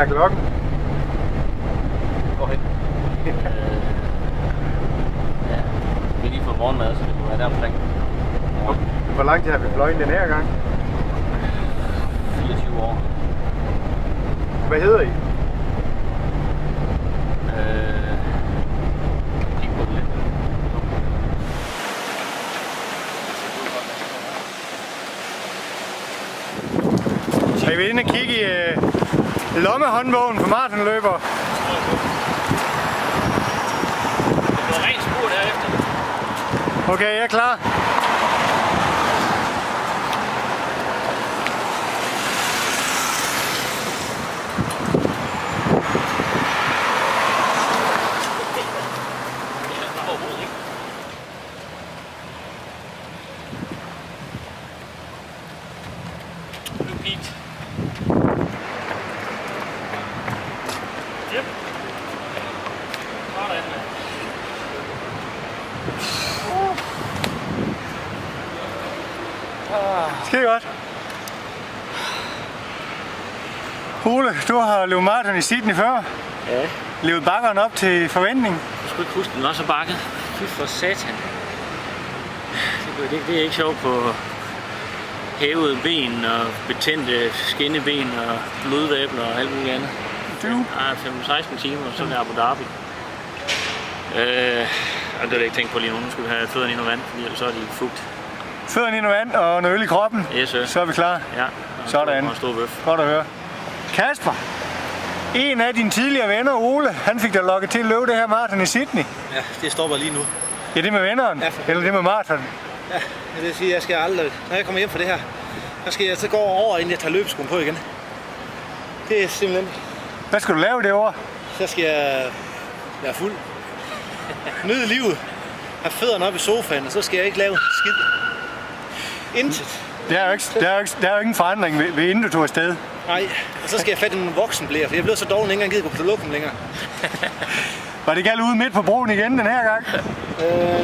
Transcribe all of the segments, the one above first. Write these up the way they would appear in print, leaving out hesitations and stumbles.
er klokken? Hvorhen? Ja, vi er lige fået morgenmad, så det kunne være der omkring. Hvor lang tid har vi fløjet den her gang? 24 år. Hvad hedder I? Kig på det lidt. Skal vi ind og kigge i lommehåndbogen for maratonløbere? Det bliver rent spur derefter. Okay, jeg er klar. Yep. Sådan. Skide godt. Ole, du har løbet maraton i Sydney før. Ja. Levet bakkeren op til forventning. Jeg skulle ikke huske, den var så bakket. Fy for satan. Det er ikke sjovt på hævede ben og betændte skinneben og blodvæbler og alt muligt andet. Du? Ja, 15-16 timer, og så er Abu Dhabi. Og det er ikke tænkt på lige nu. Nu skal vi have fødderne i noget vand, fordi ellers så er de fugt. Fødderne i noget vand og noget øl i kroppen. Yes, sir. Så er vi klar. Ja. Sådan. Og en stor bøf. Godt at høre. Kasper, en af dine tidligere venner, Ole, han fik dig lokket til at løbe det her maraton i Sydney. Ja, det stopper lige nu. Ja, det med venneren? Ja, eller det med maraton? Ja, det vil sige, at jeg skal aldrig, når jeg kommer hjem fra det her, så skal jeg så gå over, inden jeg tager løbeskoen på igen. Det er simpelthen... Hvad skal du lave det år? Så skal jeg være fuld. Nyde livet. Have fødderne op i sofaen, og så skal jeg ikke lave skid. Intet. Der er jo ingen forandring ved inden du tog afsted. Nej, og så skal jeg fatte nogle voksenblære, for jeg blev så dårlig, at jeg ikke engang gider gå på lokum længere. Var det galt ude midt på broen igen den her gang?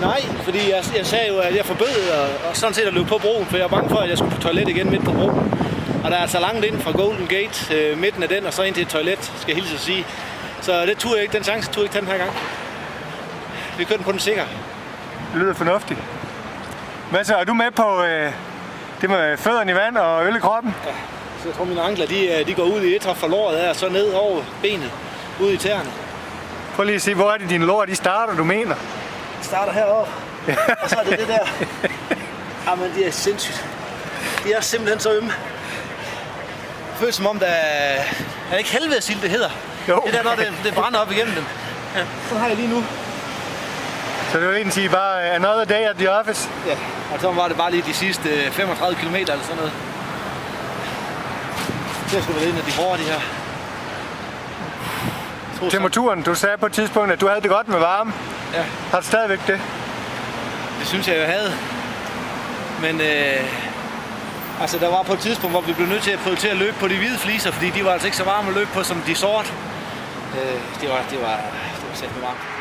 Nej, fordi jeg sagde jo, at jeg forbød og sådan set at løbe på broen, for jeg var bange for, at jeg skulle på toilet igen midt på broen. Og der er altså langt ind fra Golden Gate, midten af den, og så ind til et toilet, skal jeg hilse at sige. Så det turde jeg ikke, den chance turde jeg ikke tage den her gang. Vi kørte den på den sikre. Det lyder fornuftigt. Hvad så, er du med på det med fødderne i vand og øl i kroppen? Ja, så jeg tror mine ankler, de går ud i et hop fra låret her, og så ned over benet, ud i tæerne. Prøv lige at se, hvor er det dine lår, de starter, du mener? Det starter heroppe, og så er det det der. Jamen, det er sindssygt. De er simpelthen så ømme. Det føles som om, der er ikke helvedesild, det hedder. Jo. Det der, når det brænder op igennem dem. Ja, så har jeg lige nu. Så det vil egentlig sige bare another day at the office? Ja, og så var det bare lige de sidste 35 km eller sådan noget. Det skulle være en af de hårde, de her. Temperaturen, du sagde på et tidspunkt, at du havde det godt med varme. Ja. Har du stadigvæk det? Det synes jeg havde. Men altså, der var på et tidspunkt, hvor vi blev nødt til at prioritere at løbe på de hvide fliser, fordi de var altså ikke så varme at løbe på som de sorte. Det var sæt med varmt.